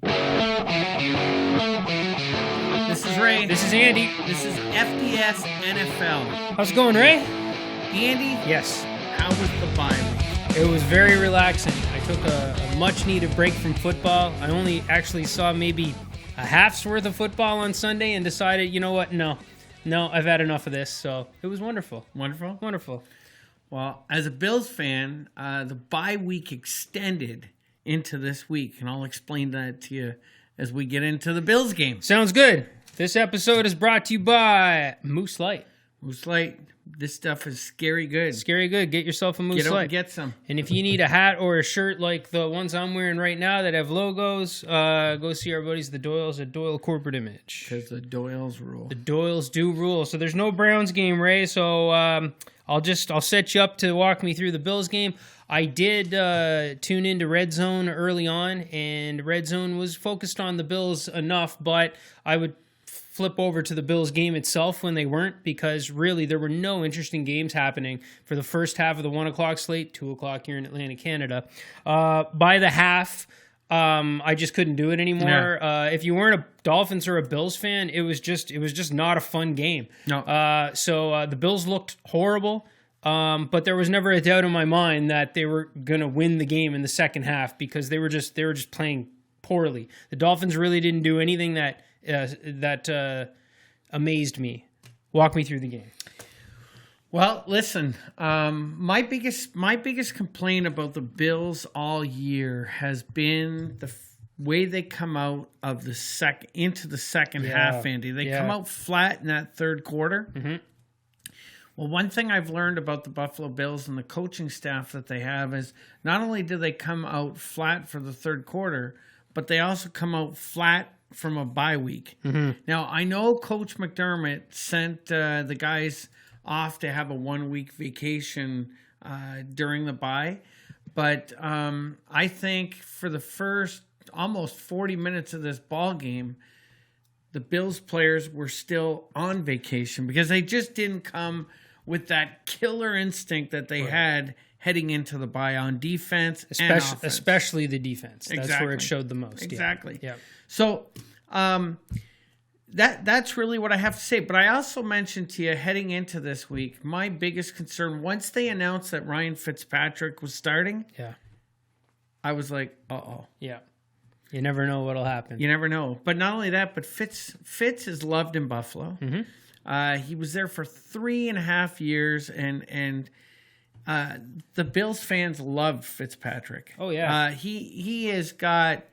This is Ray. This is Andy. This is FDS NFL. How's it going, Ray? Andy, Yes. how was the bye week? It was very relaxing. I took a much-needed break from football. I only actually saw maybe a half's worth of football on Sunday and decided, you know what, no, I've had enough of this. So it was wonderful. Wonderful? Well, as a Bills fan, the bye week extended into this week, and I'll explain that to you as we get into the Bills game. Sounds good. This episode is brought to you by Moose Light. Moose Light, this stuff is scary good. Scary good. Get yourself a Moose Get out Light. and get some. And if you need a hat or a shirt like the ones I'm wearing right now that have logos, go see our buddies, the Doyles at Doyle Corporate Image. Because the Doyles rule. The Doyles do rule. So there's no Browns game, Ray. So I'll set you up to walk me through the Bills game. I did tune into Red Zone early on, and Red Zone was focused on the Bills enough, but I would flip over to the Bills game itself when they weren't, because really there were no interesting games happening for the first half of the 1 o'clock slate, 2 o'clock here in Atlanta, Canada. By the half, I just couldn't do it anymore. Yeah. If you weren't a Dolphins or a Bills fan, it was just not a fun game. No. So the Bills looked horrible. But there was never a doubt in my mind that they were going to win the game in the second half, because they were just playing poorly. The Dolphins really didn't do anything that amazed me. Walk me through the game. Well, listen, my biggest complaint about the Bills all year has been the way they come out of into the second half, Andy. They come out flat in that third quarter. Mm-hmm. Well, one thing I've learned about the Buffalo Bills and the coaching staff that they have is not only do they come out flat for the third quarter, but they also come out flat from a bye week. Mm-hmm. Now, I know Coach McDermott sent the guys off to have a 1 week vacation during the bye, but I think for the first almost 40 minutes of this ball game, the Bills players were still on vacation because they just didn't come with that killer instinct that they had heading into the bye on defense and offense. Especially the defense. That's Exactly. where it showed the most. Exactly. Yeah. So that's really what I have to say. But I also mentioned to you heading into this week, my biggest concern, once they announced that Ryan Fitzpatrick was starting, I was like, uh-oh. Yeah. You never know what'll happen. You never know. But not only that, but Fitz is loved in Buffalo. Mm-hmm. He was there for 3.5 years, and the Bills fans loved Fitzpatrick. Oh, yeah. He has got,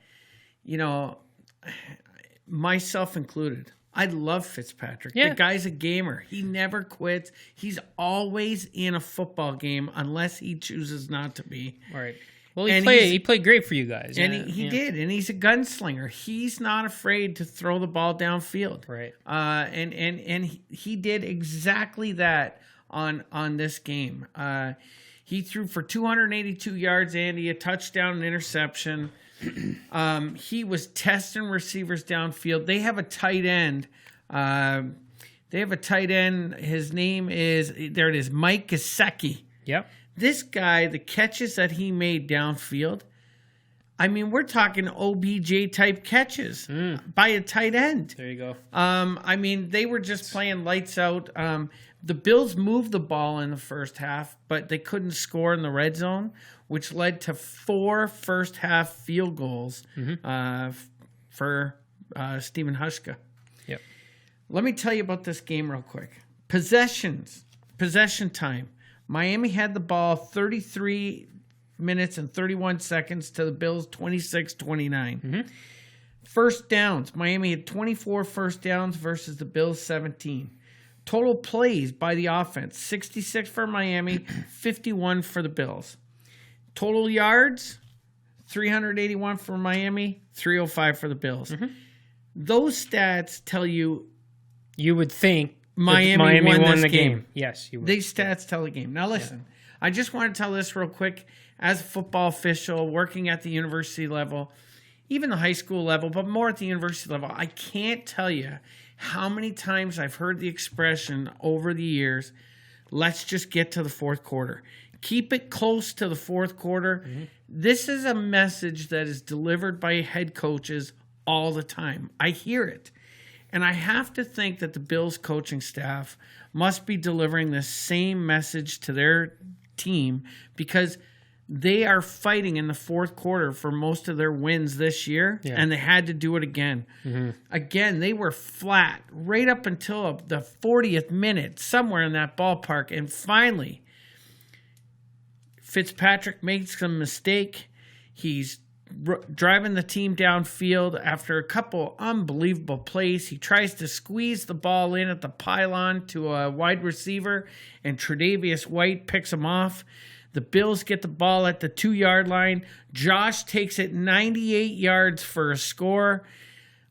myself included, I love Fitzpatrick. Yeah. The guy's a gamer. He never quits. He's always in a football game unless he chooses not to be. All right. Well, he played great for you guys. And he did, and he's a gunslinger. He's not afraid to throw the ball downfield. Right. And he did exactly that on this game. He threw for 282 yards, Andy, a touchdown and interception. He was testing receivers downfield. They have a tight end. His name is, there it is, Mike Gesicki. Yep. This guy, the catches that he made downfield, I mean, we're talking OBJ type catches by a tight end. There you go. I mean, they were just playing lights out. The Bills moved the ball in the first half, but they couldn't score in the red zone, which led to 4 first half field goals for Stephen Hushka. Yep. Let me tell you about this game real quick. Possession time. Miami had the ball 33 minutes and 31 seconds to the Bills 26-29. Mm-hmm. First downs. Miami had 24 first downs versus the Bills 17. Total plays by the offense. 66 for Miami, 51 for the Bills. Total yards, 381 for Miami, 305 for the Bills. Mm-hmm. Those stats tell you would think Miami won the game. Yes, you would. These stats tell the game. Now listen, I just want to tell this real quick. As a football official working at the university level, even the high school level, but more at the university level, I can't tell you how many times I've heard the expression over the years, let's just get to the fourth quarter. Keep it close to the fourth quarter. Mm-hmm. This is a message that is delivered by head coaches all the time. I hear it. And I have to think that the Bills coaching staff must be delivering the same message to their team, because they are fighting in the fourth quarter for most of their wins this year, and they had to do it again. Again, they were flat right up until the 40th minute, somewhere in that ballpark, and finally, Fitzpatrick makes a mistake. He's driving the team downfield after a couple unbelievable plays. He tries to squeeze the ball in at the pylon to a wide receiver, and Tre'Davious White picks him off. The Bills get the ball at the 2-yard line. Josh takes it 98 yards for a score.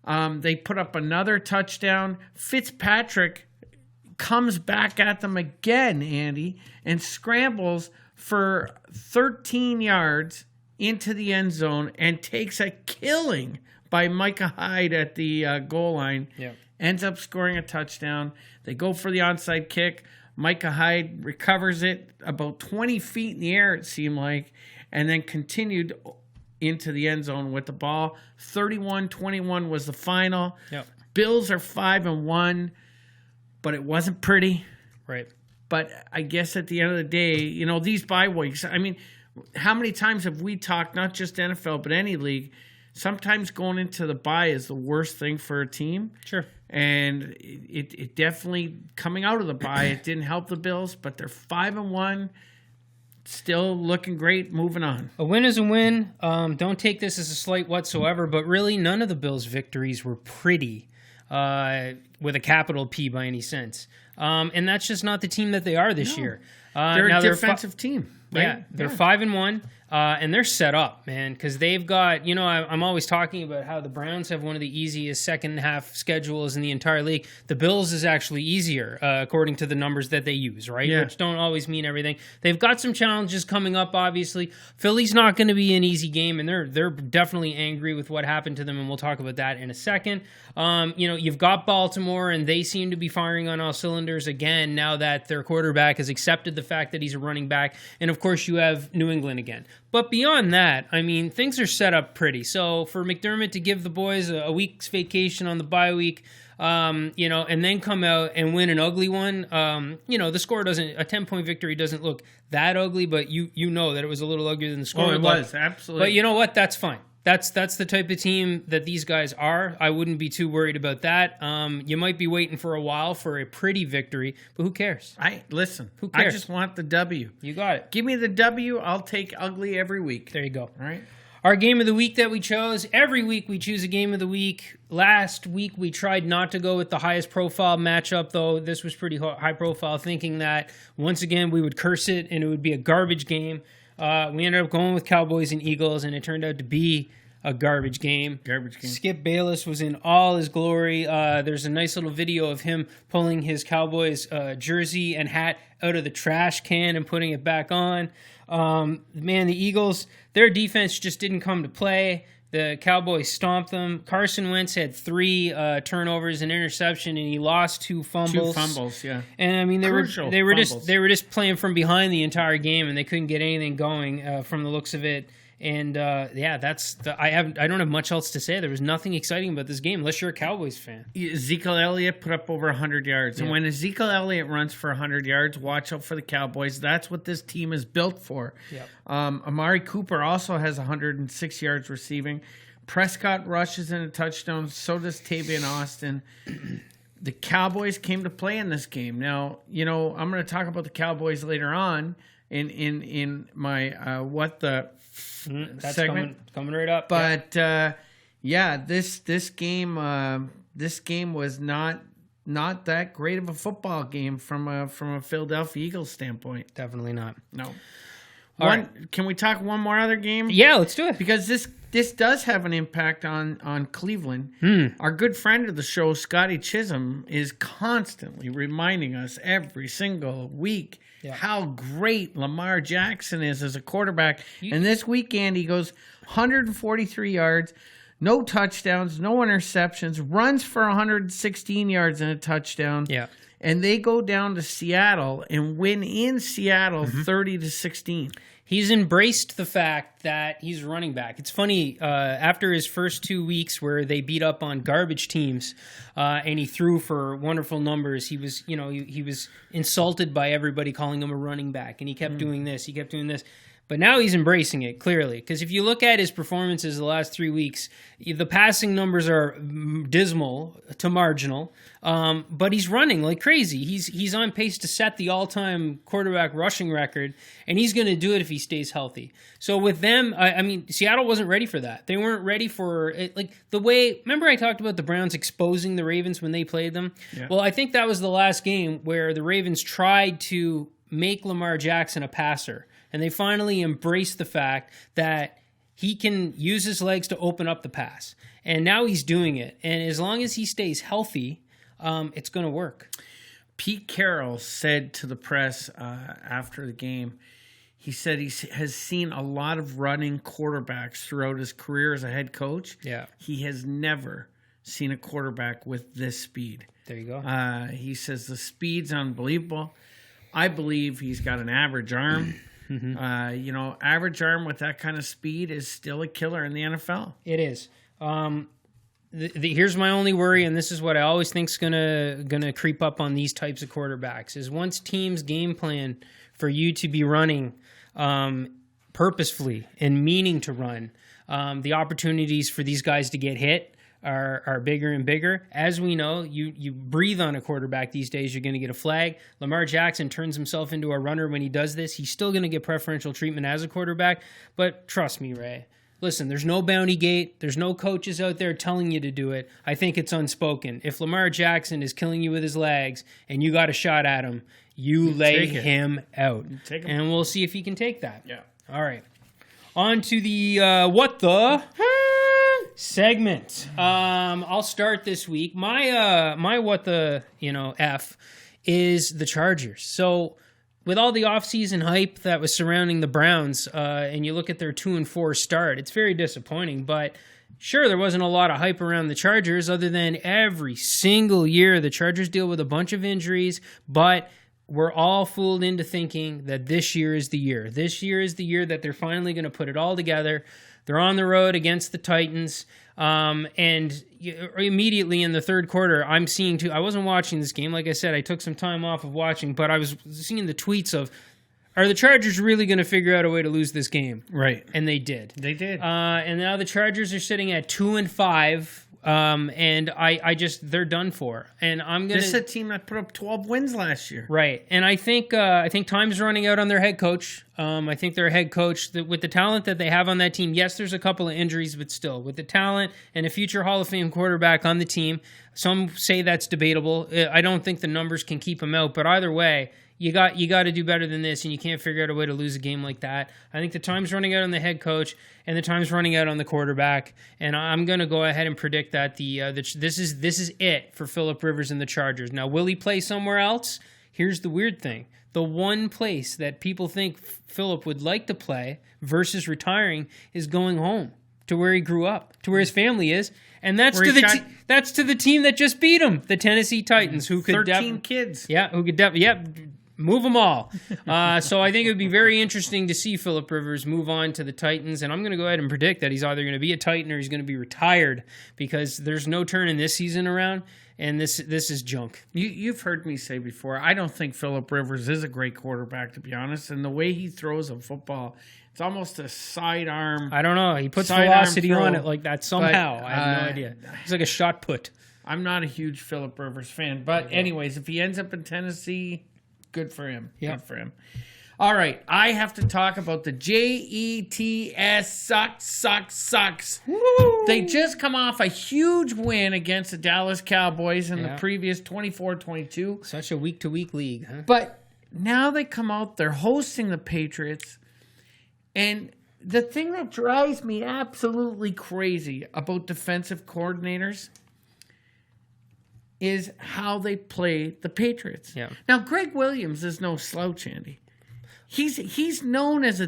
They put up another touchdown. Fitzpatrick comes back at them again, Andy, and scrambles for 13 yards into the end zone and takes a killing by Micah Hyde at the goal line. Ends up scoring a touchdown. They go for the onside kick. Micah Hyde recovers it about 20 feet in the air, it seemed like, and then continued into the end zone with the ball. 31-21 was the final. Bills are 5-1, but it wasn't pretty. Right. But I guess at the end of the day, you know, these bye weeks, I mean, how many times have we talked, not just NFL, but any league, sometimes going into the bye is the worst thing for a team. Sure. And it definitely, coming out of the bye, it didn't help the Bills, but they're 5-1, still looking great, moving on. A win is a win. Don't take this as a slight whatsoever, but really none of the Bills' victories were pretty, with a capital P by any sense. And that's just not the team that they are this year. They're a defensive team. Right? Yeah, they're 5-1, and they're set up, man, because they've got, you know, I'm always talking about how the Browns have one of the easiest second half schedules in the entire league. The Bills is actually easier, according to the numbers that they use, right? Which don't always mean everything. They've got some challenges coming up, obviously. Philly's not going to be an easy game, and they're definitely angry with what happened to them, and we'll talk about that in a second. You know, you've got Baltimore, and they seem to be firing on all cylinders again now that their quarterback has accepted the fact that he's a running back, and of course you have New England again. But beyond that, I mean, things are set up pretty. So for McDermott to give the boys a week's vacation on the bye week, you know, and then come out and win an ugly one, you know, the score doesn't, a 10-point victory doesn't look that ugly, but you know that it was a little uglier than the score. Oh, it was, absolutely. But you know what? That's fine. That's the type of team that these guys are. I wouldn't be too worried about that. You might be waiting for a while for a pretty victory, but who cares? Listen, who cares? I just want the W. You got it. Give me the W. I'll take ugly every week. There you go. All right. Our game of the week that we chose. Every week we choose a game of the week. Last week we tried not to go with the highest profile matchup, though this was pretty high profile, thinking that once again we would curse it and it would be a garbage game. We ended up going with Cowboys and Eagles, and it turned out to be a garbage game. Skip Bayless was in all his glory. There's a nice little video of him pulling his Cowboys jersey and hat out of the trash can and putting it back on. Man, the Eagles, their defense just didn't come to play. The Cowboys stomped them. Carson Wentz had 3 turnovers and interception, and he lost 2 fumbles. 2 fumbles, yeah. And I mean, they were just playing from behind the entire game, and they couldn't get anything going from the looks of it. And yeah, I don't have much else to say. There was nothing exciting about this game unless you're a Cowboys fan. Ezekiel Elliott put up over 100 yards. And when Ezekiel Elliott runs for 100 yards, watch out for the Cowboys. That's what this team is built for. Amari Cooper also has 106 yards receiving. Prescott rushes in a touchdown. So does Tavian Austin. The Cowboys came to play in this game. Now, you know, I'm going to talk about the Cowboys later on in my what the that's segment coming right up. But yeah, this game was not that great of a football game from a Philadelphia Eagles standpoint. Definitely not. No. Right. Can we talk one more other game? Yeah, let's do it. Because this does have an impact on Cleveland. Our good friend of the show, Scotty Chisholm, is constantly reminding us every single week how great Lamar Jackson is as a quarterback. And this weekend he goes 143 yards, no touchdowns, no interceptions, runs for 116 yards and a touchdown. Yeah. And they go down to Seattle and win in Seattle 30-16. He's embraced the fact that he's running back. It's funny, after his first 2 weeks where they beat up on garbage teams, and he threw for wonderful numbers, he was, he was insulted by everybody calling him a running back, and he kept doing this, he kept doing this. But now he's embracing it, clearly. Because if you look at his performances the last 3 weeks, the passing numbers are dismal to marginal. But he's running like crazy. He's on pace to set the all-time quarterback rushing record, and he's going to do it if he stays healthy. So with them, I mean, Seattle wasn't ready for that. They weren't ready for it. Like the way, remember I talked about the Browns exposing the Ravens when they played them? Yeah. Well, I think that was the last game where the Ravens tried to make Lamar Jackson a passer. And they finally embraced the fact that he can use his legs to open up the pass. And now he's doing it. And as long as he stays healthy, it's going to work. Pete Carroll said to the press after the game, he said he has seen a lot of running quarterbacks throughout his career as a head coach. Yeah. He has never seen a quarterback with this speed. There you go. He says the speed's unbelievable. I believe he's got an average arm. Mm-hmm. Average arm with that kind of speed is still a killer in the NFL. It is. Here's my only worry, and this is what I always think is gonna creep up on these types of quarterbacks, is once teams game plan for you to be running purposefully and meaning to run, the opportunities for these guys to get hit are bigger and bigger. As we know, you breathe on a quarterback these days, you're going to get a flag. Lamar Jackson turns himself into a runner when he does this. He's still going to get preferential treatment as a quarterback, but trust me, Ray. Listen, there's no bounty gate. There's no coaches out there telling you to do it. I think it's unspoken. If Lamar Jackson is killing you with his legs and you got a shot at him, you lay him out. And we'll see if he can take that. Yeah. All right. On to the what the segment. I'll start this week. My what the F is the Chargers. So with all the offseason hype that was surrounding the Browns, and you look at their 2-4 start, it's very disappointing. But sure, there wasn't a lot of hype around the Chargers, other than every single year the Chargers deal with a bunch of injuries, but we're all fooled into thinking that this year is the year. This year is the year that they're finally going to put it all together. They're on the road against the Titans, and immediately in the third quarter, I'm seeing too. I wasn't watching this game. Like I said, I took some time off of watching, but I was seeing the tweets of, are the Chargers really going to figure out a way to lose this game? Right. And they did. They did. And now the Chargers are sitting at 2-5. And I just, they're done for. And I'm going to. This is a team that put up 12 wins last year. Right. And I think time's running out on their head coach. I think their head coach, with the talent that they have on that team, yes, there's a couple of injuries, but still, with the talent and a future Hall of Fame quarterback on the team, some say that's debatable. I don't think the numbers can keep him out, but either way, you got to do better than this, and you can't figure out a way to lose a game like that. I think the time's running out on the head coach, and the time's running out on the quarterback. And I'm going to go ahead and predict that this is it for Phillip Rivers and the Chargers. Now, will he play somewhere else? Here's the weird thing: the one place that people think Phillip would like to play versus retiring is going home to where he grew up, to where his family is. And that's to the team that just beat him, the Tennessee Titans, who could 13 kids. Yeah, who could move them all. So I think it would be very interesting to see Phillip Rivers move on to the Titans, and I'm going to go ahead and predict that he's either going to be a Titan or he's going to be retired, because there's no turning this season around, and this is junk. You've heard me say before, I don't think Phillip Rivers is a great quarterback, to be honest, and the way he throws a football, it's almost a sidearm. I don't know. He puts velocity on it like that somehow. I have no idea. It's like a shot put. I'm not a huge Phillip Rivers fan, but anyways, if he ends up in Tennessee, good for him. Yep. Good for him. All right, I have to talk about the Jets sucks. Woo! They just come off a huge win against the Dallas Cowboys in the previous 24-22. Such a week-to-week league, huh? But now they come out, they're hosting the Patriots, and the thing that drives me absolutely crazy about defensive coordinators is how they play the Patriots. Yeah. Now, Greg Williams is no slouch, Andy. He's known as a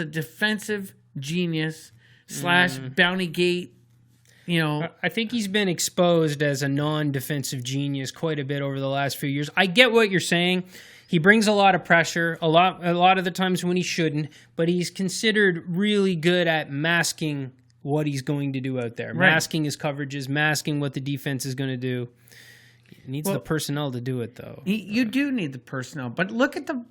defensive genius / bounty gate, I think he's been exposed as a non-defensive genius quite a bit over the last few years. I get what you're saying. He brings a lot of pressure, a lot of the times when he shouldn't, but he's considered really good at masking what he's going to do out there, masking his coverages, masking what the defense is going to do. He needs the personnel to do it, though. You do need the personnel, but look at the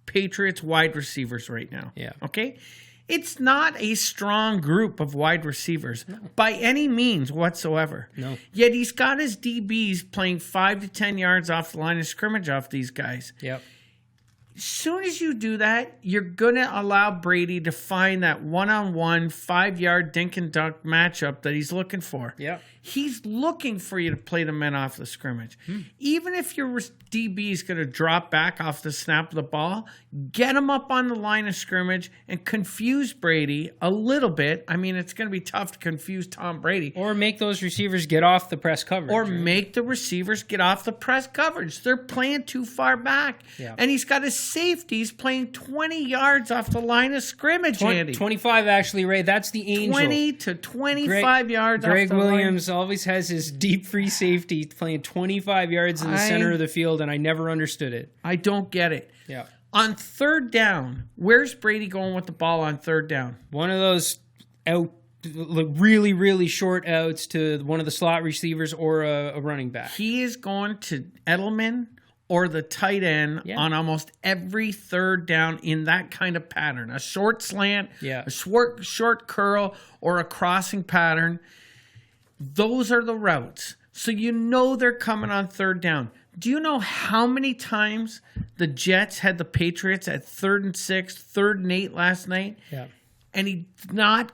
Patriots wide receivers right now. Yeah. Okay? It's not a strong group of wide receivers by any means whatsoever. No. Yet he's got his DBs playing 5 to 10 yards off the line of scrimmage off these guys. Yep. As soon as you do that, you're going to allow Brady to find that one-on-one 5-yard dink and dunk matchup that he's looking for. Yep. He's looking for you to play the men off the scrimmage. Even if your DB is going to drop back off the snap of the ball, get him up on the line of scrimmage and confuse Brady a little bit. I mean, it's going to be tough to confuse Tom Brady. Or make those receivers get off the press coverage. Or make the receivers get off the press coverage. They're playing too far back. Yeah. And he's got his safeties playing 20 yards off the line of scrimmage, Andy. 25, actually, Ray. That's the angel. 20 to 25 yards off the line. Greg Williams always has his deep free safety playing 25 yards in the center of the field, and I never understood it. I don't get it. Yeah. On third down, where's Brady going with the ball on third down? One of those really, really short outs to one of the slot receivers or a running back. He is going to Edelman or the tight end on almost every third down in that kind of pattern. A short slant, a short curl, or a crossing pattern. Those are the routes. So you know they're coming on third down. Do you know how many times the Jets had the Patriots at 3rd and 6, 3rd and 8 last night? Yeah. And he's not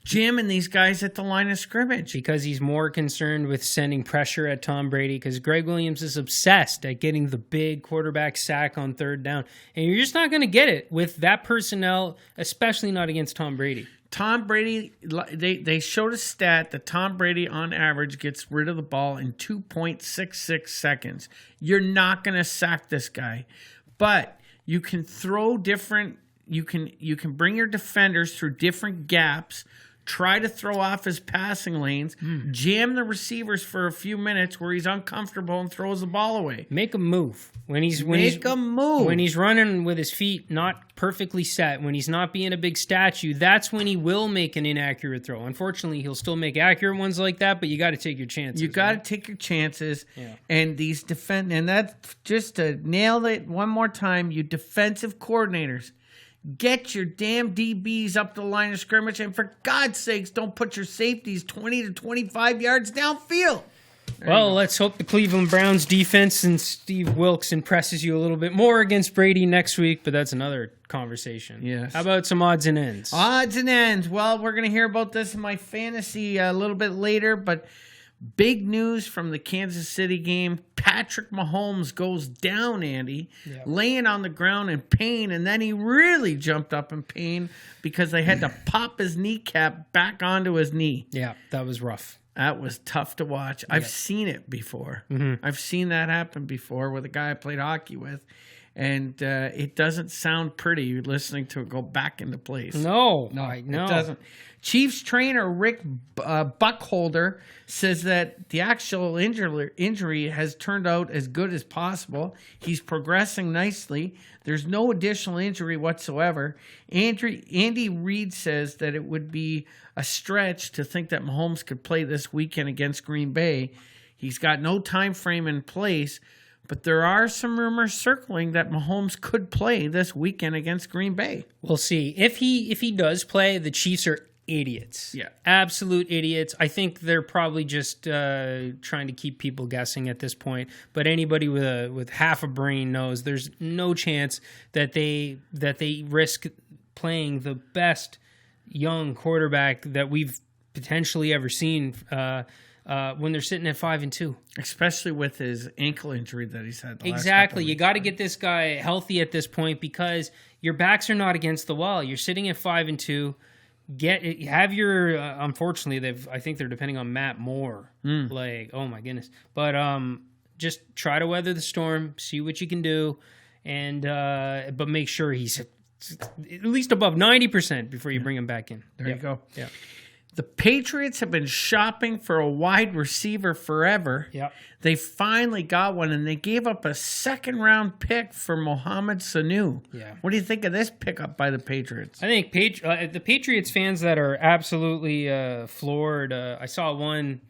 jamming these guys at the line of scrimmage. Because he's more concerned with sending pressure at Tom Brady, because Greg Williams is obsessed at getting the big quarterback sack on third down. And you're just not going to get it with that personnel, especially not against Tom Brady. Tom Brady, they showed a stat that Tom Brady on average gets rid of the ball in 2.66 seconds. You're not going to sack this guy, but you can throw different. You can bring your defenders through different gaps. Try to throw off his passing lanes, jam the receivers for a few minutes where he's uncomfortable and throws the ball away. Make him move when he's running with his feet not perfectly set. When he's not being a big statue, that's when he will make an inaccurate throw. Unfortunately, he'll still make accurate ones like that, but you got to take your chances. You got to take your chances, and these and that's just to nail it one more time. You defensive coordinators. Get your damn DBs up the line of scrimmage, and for God's sakes, don't put your safeties 20 to 25 yards downfield. Well, let's hope the Cleveland Browns defense and Steve Wilkes impresses you a little bit more against Brady next week, but that's another conversation. Yes. How about some odds and ends? Odds and ends. Well, we're going to hear about this in my fantasy a little bit later, but big news from the Kansas City game. Patrick Mahomes goes down, Andy, laying on the ground in pain, and then he really jumped up in pain because they had to pop his kneecap back onto his knee. Yeah, that was rough. That was tough to watch. I've seen it before. I've seen that happen before with a guy I played hockey with, and it doesn't sound pretty listening to it go back into place. No, it doesn't. Chiefs trainer Rick Buckholder says that the actual injury has turned out as good as possible. He's progressing nicely. There's no additional injury whatsoever. Andy Reid says that it would be a stretch to think that Mahomes could play this weekend against Green Bay. He's got no time frame in place, but there are some rumors circling that Mahomes could play this weekend against Green Bay. We'll see. If he does play, the Chiefs are idiots. Yeah. Absolute idiots. I think they're probably just trying to keep people guessing at this point. But anybody with half a brain knows there's no chance that they risk playing the best young quarterback that we've potentially ever seen when they're sitting at 5-2. Especially with his ankle injury that he's had. Exactly. You got to get this guy healthy at this point because your backs are not against the wall. You're sitting at 5-2. Unfortunately, I think they're depending on Matt Moore. Like, oh my goodness. But just try to weather the storm, see what you can do, and but make sure he's at least above 90% before you bring him back in. There you go. Yeah. The Patriots have been shopping for a wide receiver forever. Yep. They finally got one, and they gave up a second-round pick for Mohamed Sanu. Yeah. What do you think of this pickup by the Patriots? I think the Patriots fans that are absolutely floored. I saw one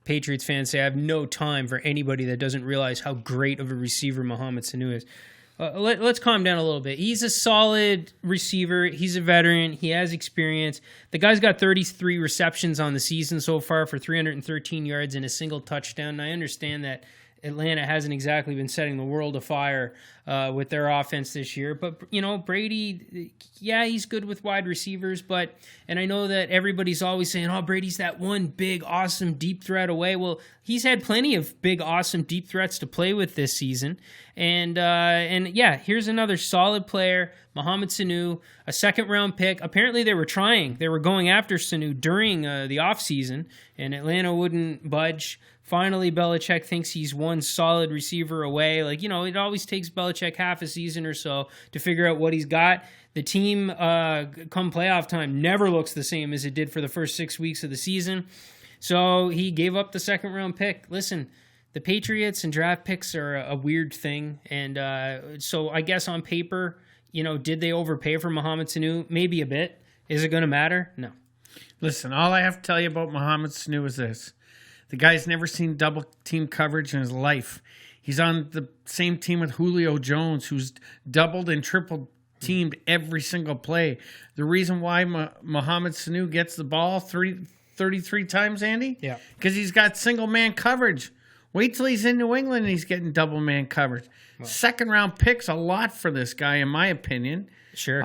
Patriots fan say, "I have no time for anybody that doesn't realize how great of a receiver Mohamed Sanu is." Let's calm down a little bit. He's a solid receiver. He's a veteran. He has experience. The guy's got 33 receptions on the season so far for 313 yards and a single touchdown. And I understand that Atlanta hasn't exactly been setting the world afire with their offense this year. But, you know, Brady, yeah, he's good with wide receivers. And I know that everybody's always saying, oh, Brady's that one big, awesome, deep threat away. Well, he's had plenty of big, awesome, deep threats to play with this season. And yeah, here's another solid player, Mohamed Sanu, a second-round pick. Apparently they were going after Sanu during the offseason, and Atlanta wouldn't budge. Finally, Belichick thinks he's one solid receiver away. Like, you know, it always takes Belichick half a season or so to figure out what he's got. The team, come playoff time, never looks the same as it did for the first 6 weeks of the season. So he gave up the second-round pick. Listen, the Patriots and draft picks are a weird thing. And so I guess on paper, you know, did they overpay for Mohamed Sanu? Maybe a bit. Is it going to matter? No. Listen, all I have to tell you about Mohamed Sanu is this. The guy's never seen double team coverage in his life. He's on the same team with Julio Jones, who's doubled and triple teamed every single play. The reason why Mohamed Sanu gets the ball 33 times, Andy? Yeah. Because he's got single man coverage. Wait till he's in New England and he's getting double man coverage. Wow. Second round picks a lot for this guy, in my opinion. Sure.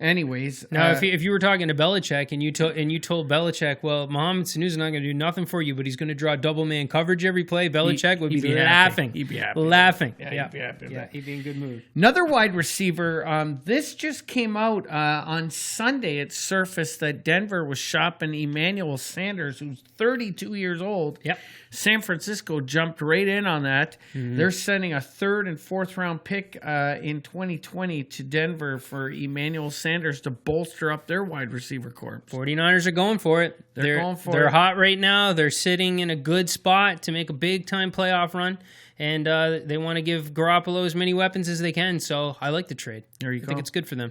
Anyways, now if you were talking to Belichick and you told Belichick, well, Mohamed Sanu's not going to do nothing for you, but he's going to draw double man coverage every play, Belichick would be laughing. He'd be happy. Laughing. Yeah, he'd be happy. Yeah, he'd be in good mood. Another wide receiver. This just came out on Sunday. It surfaced that Denver was shopping Emmanuel Sanders, who's 32 years old. Yep. San Francisco jumped right in on that. Mm-hmm. They're sending a third and fourth round pick in 2020 to Denver for Emmanuel Sanders to bolster up their wide receiver corps. 49ers are going for it. They're hot right now. They're sitting in a good spot to make a big-time playoff run, and they want to give Garoppolo as many weapons as they can, so I like the trade. There you go. I think it's good for them.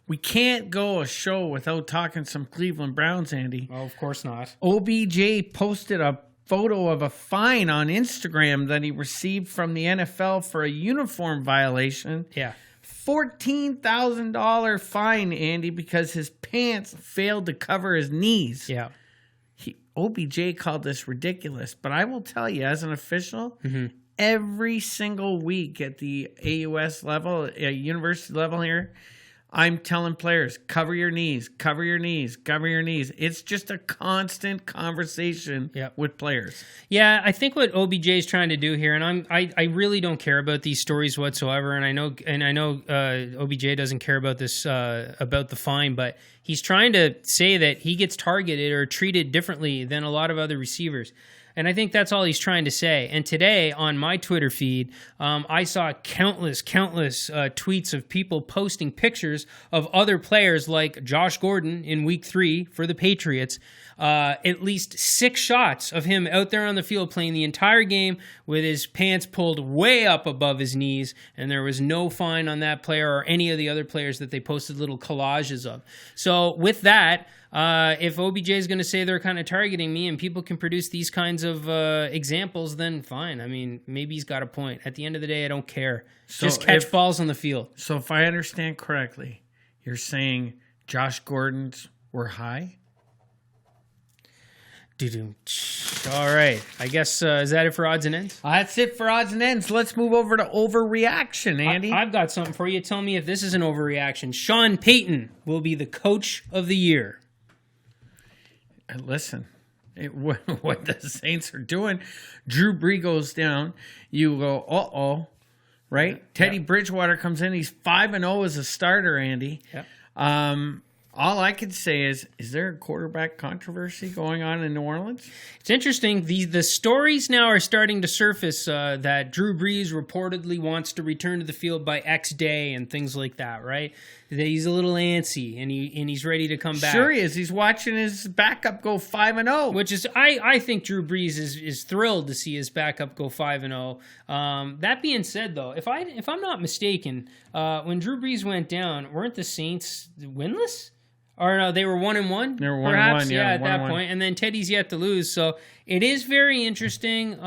We can't go a show without talking some Cleveland Browns, Andy. Oh, of course not. OBJ posted a photo of a fine on Instagram that he received from the NFL for a uniform violation. Yeah. $14,000 fine, Andy, because his pants failed to cover his knees. Yeah. OBJ called this ridiculous, but I will tell you, as an official, every single week at the AUS level, university level here, I'm telling players, cover your knees, cover your knees, cover your knees. It's just a constant conversation with players. Yeah, I think what OBJ is trying to do here, and I really don't care about these stories whatsoever, and I know OBJ doesn't care about this about the fine, but he's trying to say that he gets targeted or treated differently than a lot of other receivers. And I think that's all he's trying to say. And today on my Twitter feed, I saw countless tweets of people posting pictures of other players like Josh Gordon in Week 3 for the Patriots. At least 6 shots of him out there on the field playing the entire game with his pants pulled way up above his knees, and there was no fine on that player or any of the other players that they posted little collages of. So with that, if OBJ is going to say they're kind of targeting me and people can produce these kinds of examples, then fine. I mean, maybe he's got a point. At the end of the day, I don't care. So just catch balls on the field. So if I understand correctly, you're saying Josh Gordon's were high? All right. I guess, is that it for odds and ends? That's it for odds and ends. Let's move over to overreaction, Andy. I've got something for you. Tell me if this is an overreaction. Sean Payton will be the coach of the year. Listen, what the Saints are doing, Drew Brees goes down. You go, uh-oh, right? Teddy Bridgewater comes in. He's 5-0 as a starter, Andy. Yep. All I can say is there a quarterback controversy going on in New Orleans? It's interesting. The stories now are starting to surface that Drew Brees reportedly wants to return to the field by X day and things like that, right? That he's a little antsy and he's ready to come back. Sure he is. He's watching his backup go 5-0. Which is, I think Drew Brees is thrilled to see his backup go 5-0. That being said, though, if I'm not mistaken, when Drew Brees went down, weren't the Saints winless? Or no, they were 1-1. They were 1-1, perhaps, yeah, at that point. And then Teddy's yet to lose, so it is very interesting.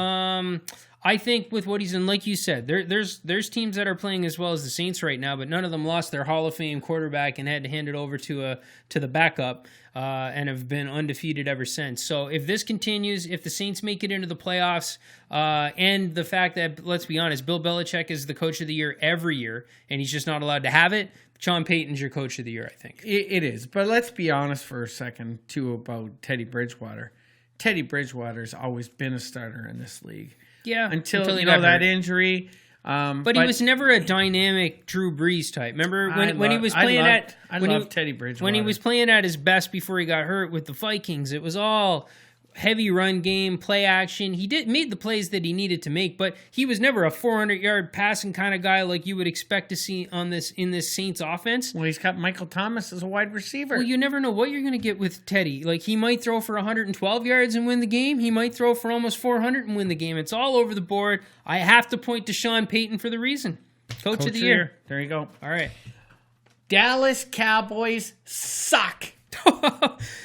I think with what he's in, like you said, there's teams that are playing as well as the Saints right now, but none of them lost their Hall of Fame quarterback and had to hand it over to the backup, and have been undefeated ever since. So if this continues, if the Saints make it into the playoffs, and the fact that, let's be honest, Bill Belichick is the coach of the year every year, and he's just not allowed to have it, Sean Payton's your coach of the year, I think. It is. But let's be honest for a second, too, about Teddy Bridgewater. Teddy Bridgewater's always been a starter in this league. Yeah. Until that injury. But he was never a dynamic Drew Brees type. Remember when he was playing I love Teddy Bridgewater. When he was playing at his best before he got hurt with the Vikings, it was all heavy run game, play action. He made the plays that he needed to make, but he was never a 400-yard passing kind of guy like you would expect to see in this Saints offense. Well, he's got Michael Thomas as a wide receiver. Well, you never know what you're going to get with Teddy. Like, he might throw for 112 yards and win the game. He might throw for almost 400 and win the game. It's all over the board. I have to point to Sean Payton for the reason. Coach of the year. There you go. All right. Dallas Cowboys suck.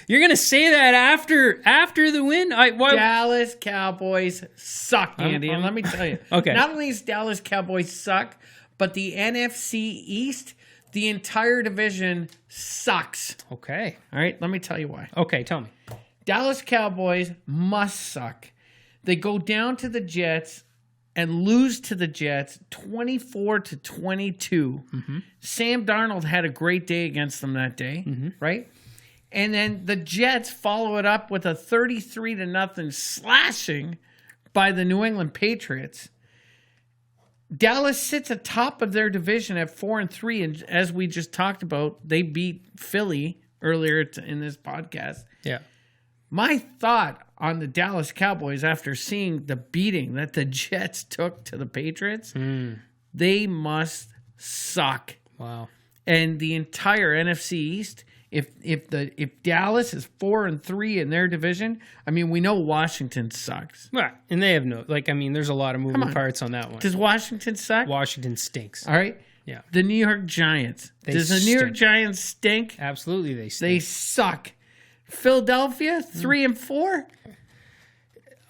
You're going to say that after the win? Dallas Cowboys suck, Andy. And let me tell you. Okay. Not only does Dallas Cowboys suck, but the NFC East, the entire division sucks. Okay. All right, let me tell you why. Okay, tell me. Dallas Cowboys must suck. They go down to the Jets and lose to the Jets 24-22. Mm-hmm. Sam Darnold had a great day against them that day, right? And then the Jets follow it up with a 33-0 slashing by the New England Patriots. Dallas sits atop of their division at 4-3, and as we just talked about, they beat Philly earlier in this podcast. Yeah. My thought on the Dallas Cowboys after seeing the beating that the Jets took to the Patriots, they must suck. Wow. And the entire NFC East, if Dallas is 4-3 in their division, I mean, we know Washington sucks. Right. And they have there's a lot of moving parts on that one. Does Washington suck? Washington stinks. All right. Yeah. The New York Giants. Does the New York Giants stink? Absolutely, they stink. They suck. Philadelphia, 3-4.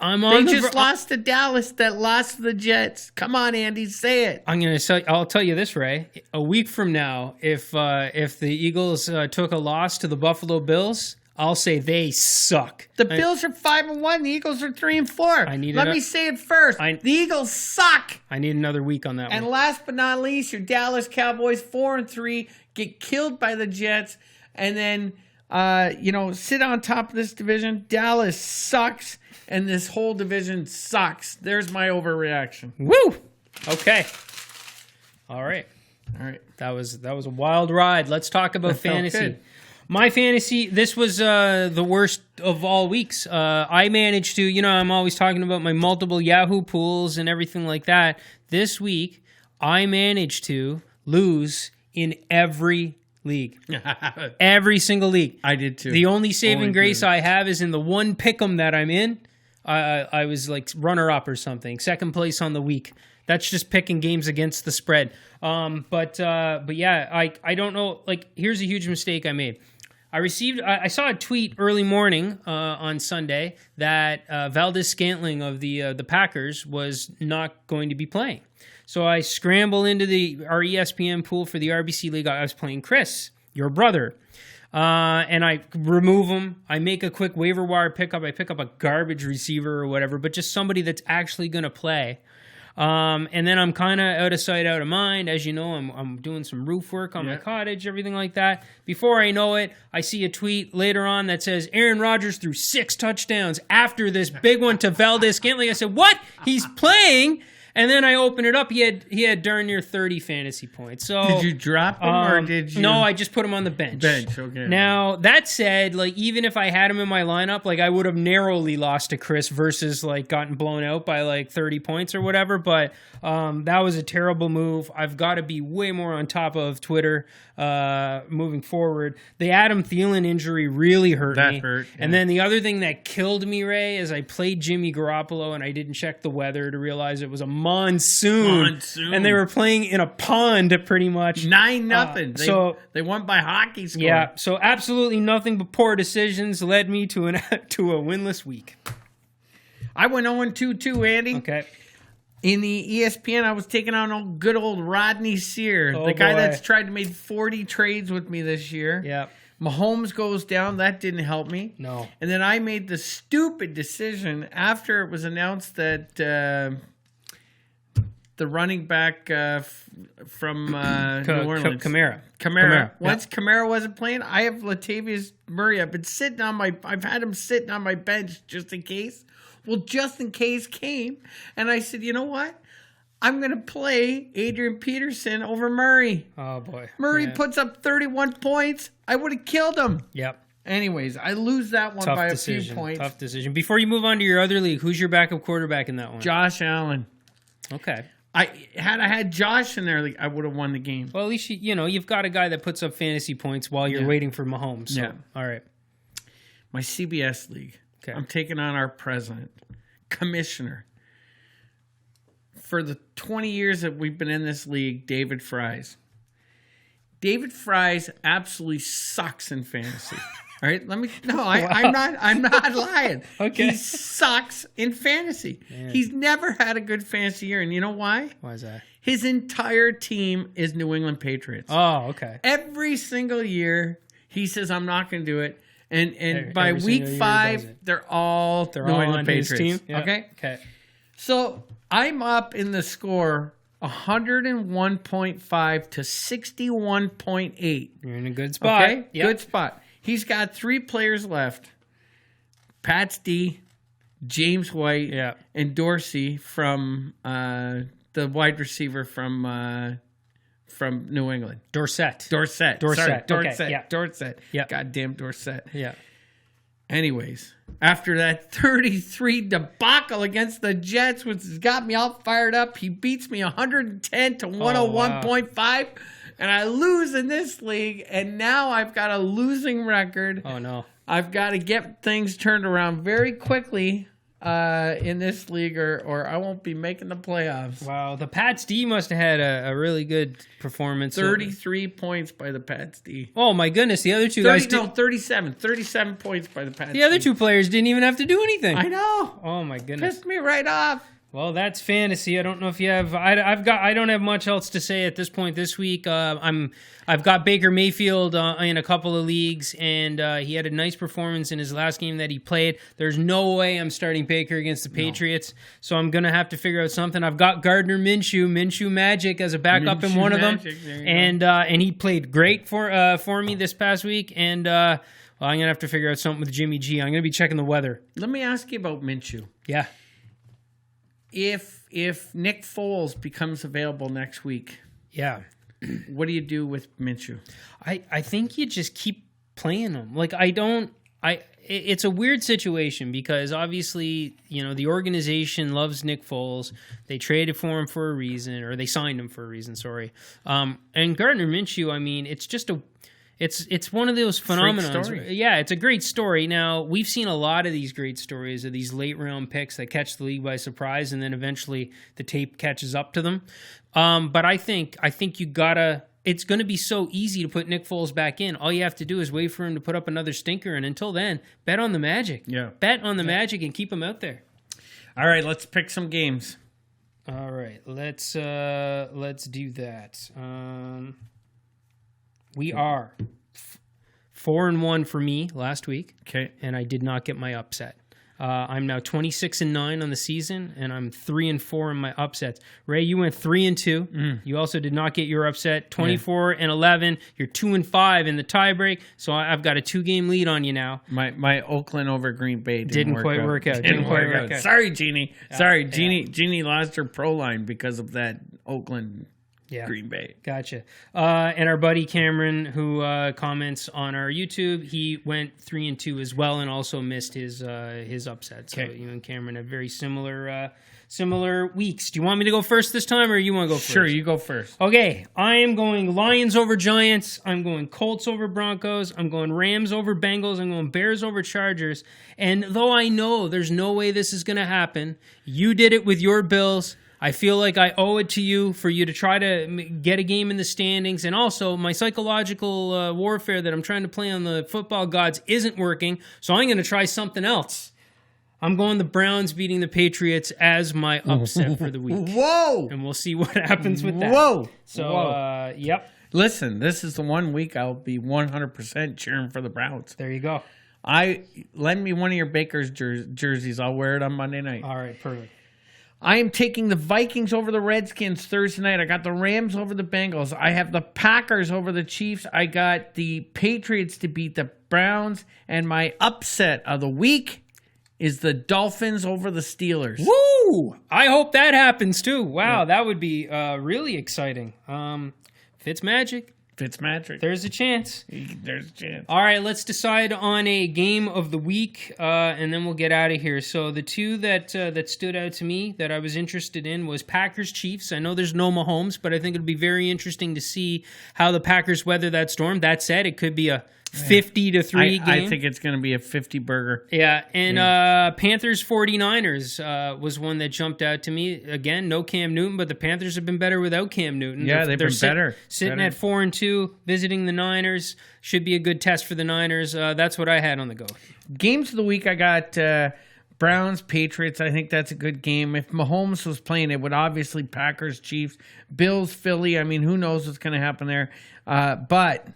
They just lost to Dallas that lost to the Jets. Come on, Andy, say it. I'll tell you this, Ray. A week from now, if the Eagles took a loss to the Buffalo Bills, I'll say they suck. The Bills are 5-1. The Eagles are 3-4. Let me say it first. The Eagles suck. I need another week on that one. And last but not least, your Dallas Cowboys 4-3 get killed by the Jets, and then sit on top of this division. Dallas sucks, and this whole division sucks. There's my overreaction. Woo! Okay. All right. That was a wild ride. Let's talk about fantasy. My fantasy, this was the worst of all weeks. I managed to, I'm always talking about my multiple Yahoo pools and everything like that. This week, I managed to lose in every league. Every single league. I did too. The only saving grace I have is in the one pick'em that I'm in. I was like runner-up or something. Second place on the week. That's just picking games against the spread. But yeah, I don't know. Like, here's a huge mistake I made. I saw a tweet early morning on Sunday that Valdez-Scantling of the Packers was not going to be playing. So I scramble into our ESPN pool for the RBC League. I was playing Chris, your brother. And I remove him. I make a quick waiver wire pickup. I pick up a garbage receiver or whatever, but just somebody that's actually going to play. And then I'm kind of out of sight, out of mind. As you know, I'm doing some roof work on my cottage, everything like that. Before I know it, I see a tweet later on that says, Aaron Rodgers threw 6 touchdowns after this big one to Valdez-Scantling. I said, what? He's playing? And then I opened it up. He had darn near 30 fantasy points. So Did you drop him or did you? No, I just put him on the bench. Okay. Now, that said, like, even if I had him in my lineup, like, I would have narrowly lost to Chris versus, like, gotten blown out by, like, 30 points or whatever. But that was a terrible move. I've got to be way more on top of Twitter moving forward. The Adam Thielen injury really hurt me. That hurt. Yeah. And then the other thing that killed me, Ray, is I played Jimmy Garoppolo and I didn't check the weather to realize it was a monsoon. And they were playing in a pond pretty much. 9-0. They won by hockey score. Yeah, so absolutely nothing but poor decisions led me to a winless week. I went 0-2 Andy. Okay. In the ESPN, I was taking on good old Rodney Sear, the guy that's tried to make 40 trades with me this year. Yeah. Mahomes goes down. That didn't help me. No. And then I made the stupid decision after it was announced that the running back from New Orleans, Kamara. Once Kamara wasn't playing, I have Latavius Murray. I've had him sitting on my bench just in case. Well, just in case came, and I said, you know what? I'm going to play Adrian Peterson over Murray. Oh, boy. Murray puts up 31 points. I would have killed him. Yep. Anyways, I lose that one by a few points. Tough decision. Before you move on to your other league, who's your backup quarterback in that one? Josh Allen. Okay. I had Josh in there, I would have won the game. Well, at least you've got a guy that puts up fantasy points while you're waiting for Mahomes. So. Yeah. All right. My CBS league. Okay. I'm taking on our president, commissioner. For the 20 years that we've been in this league, David Fries. David Fries absolutely sucks in fantasy. All right, I'm not lying. Okay. He sucks in fantasy. Man. He's never had a good fantasy year, and you know why? Why is that? His entire team is New England Patriots. Oh, okay. Every single year, he says, I'm not going to do it. And by every week single year 5, they're all New England on his Patriots. team? Yeah. Okay? So I'm up in the score 101.5 to 61.8. You're in a good spot. Okay? Yep. Good spot. He's got 3 players left. Pat's D, James White, and Dorsey from the wide receiver from New England. Dorsett. Sorry, Dorsett. Okay, yeah. Dorsett. Yeah. Goddamn Dorsett. Yeah. Anyways, after that 33 debacle against the Jets, which has got me all fired up, he beats me 110 to 101.5, and I lose in this league, and now I've got a losing record. Oh, no. I've got to get things turned around very quickly in this league, or I won't be making the playoffs. Wow, the Pats D must have had a really good performance. 33 points by the Pats D. Oh my goodness, the other two guys. 37 points by the Pats. The other two players didn't even have to do anything. I know. Oh my goodness, pissed me right off. Well, that's fantasy. I don't know if you have. I don't have much else to say at this point this week. I've got Baker Mayfield in a couple of leagues, and he had a nice performance in his last game that he played. There's no way I'm starting Baker against the Patriots, so I'm gonna have to figure out something. I've got Gardner Minshew Magic as a backup in one of them, and he played great for me this past week. And I'm gonna have to figure out something with Jimmy G. I'm gonna be checking the weather. Let me ask you about Minshew. Yeah. If Nick Foles becomes available next week, what do you do with Minshew? I think you just keep playing him. Like it's a weird situation because obviously, the organization loves Nick Foles. They traded for him for a reason, or they signed him for a reason, sorry. And Gardner Minshew, I mean, it's just it's one of those phenomenons. Yeah, it's a great story. Now, we've seen a lot of these great stories of these late round picks that catch the league by surprise, and then eventually the tape catches up to them. But I think you gotta. It's going to be so easy to put Nick Foles back in. All you have to do is wait for him to put up another stinker, and until then, bet on the Magic. Yeah, bet on the Magic and keep him out there. All right, let's pick some games. All right, let's do that. We are 4-1 for me last week. Okay. And I did not get my upset. I'm now 26-9 on the season, and I'm 3-4 in my upsets. Ray, you went 3-2. You also did not get your upset. 24-11. You're 2-5 in the tiebreak. So I've got a 2-game lead on you now. My Oakland over Green Bay didn't quite work out. Didn't quite work out. Sorry, Jeannie. Sorry, Jeannie lost her pro line because of that Oakland. Yeah. Green Bay. Gotcha. And our buddy Cameron, who comments on our YouTube, he went 3-2 as well, and also missed his upset. So you and Cameron have very similar weeks. Do you want me to go first this time, or you want to go first? Sure, you go first. Okay, I am going Lions over Giants. I'm going Colts over Broncos. I'm going Rams over Bengals. I'm going Bears over Chargers. And though I know there's no way this is going to happen, you did it with your Bills. I feel like I owe it to you for you to try to get a game in the standings. And also, my psychological warfare that I'm trying to play on the football gods isn't working, so I'm going to try something else. I'm going the Browns beating the Patriots as my upset for the week. Whoa! And we'll see what happens with that. Whoa! So, yep. Listen, this is the one week I'll be 100% cheering for the Browns. There you go. Lend me one of your Baker's jerseys. I'll wear it on Monday night. All right, perfect. I am taking the Vikings over the Redskins Thursday night. I got the Rams over the Bengals. I have the Packers over the Chiefs. I got the Patriots to beat the Browns. And my upset of the week is the Dolphins over the Steelers. Woo! I hope that happens too. Wow, that would be really exciting. Fitzmagic. Fitzmagic. There's a chance. There's a chance. All right, let's decide on a game of the week, and then we'll get out of here. So the two that stood out to me that I was interested in was Packers-Chiefs. I know there's no Mahomes, but I think it'll be very interesting to see how the Packers weather that storm. That said, it could be a 50-3 game. I think it's going to be a 50-burger. Yeah, and Panthers-49ers was one that jumped out to me. Again, no Cam Newton, but the Panthers have been better without Cam Newton. Yeah, they've been better. Sitting at 4-2, visiting the Niners. Should be a good test for the Niners. That's what I had on the go. Games of the week, I got Browns, Patriots. I think that's a good game. If Mahomes was playing, it would obviously Packers, Chiefs, Bills, Philly. I mean, who knows what's going to happen there. But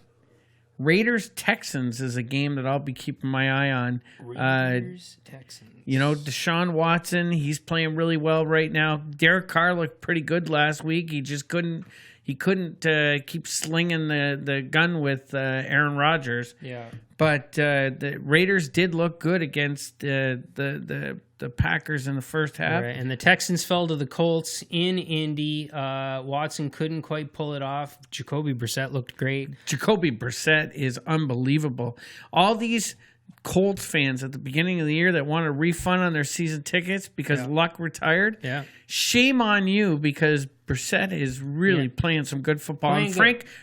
Raiders-Texans is a game that I'll be keeping my eye on. Raiders-Texans. You know, Deshaun Watson, he's playing really well right now. Derek Carr looked pretty good last week. He just couldn't keep slinging the gun with Aaron Rodgers. Yeah. But the Raiders did look good against the Packers in the first half. Right. And the Texans fell to the Colts in Indy. Watson couldn't quite pull it off. Jacoby Brissett looked great. Jacoby Brissett is unbelievable. All these Colts fans at the beginning of the year that want a refund on their season tickets because Luck retired. Yeah. Shame on you, because Brissett is really playing some good football. And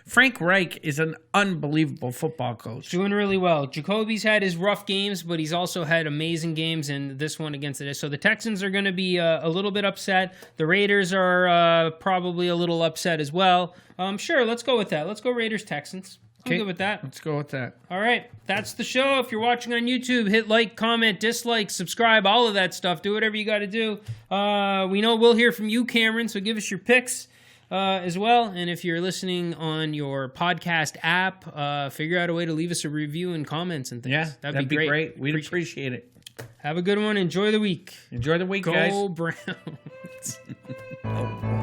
Frank Reich is an unbelievable football coach. Doing really well. Jacoby's had his rough games, but he's also had amazing games, and this one against it. So the Texans are going to be a little bit upset. The Raiders are probably a little upset as well. Sure, let's go with that. Let's go Raiders-Texans. I'm good with that. Let's go with that. All right. That's the show. If you're watching on YouTube, hit like, comment, dislike, subscribe, all of that stuff. Do whatever you got to do. We know we'll hear from you, Cameron, so give us your picks as well. And if you're listening on your podcast app, figure out a way to leave us a review and comments and things. Yeah, that'd be great. We'd appreciate it. Have a good one. Enjoy the week. Enjoy the week, guys. Go Browns. Oh, boy.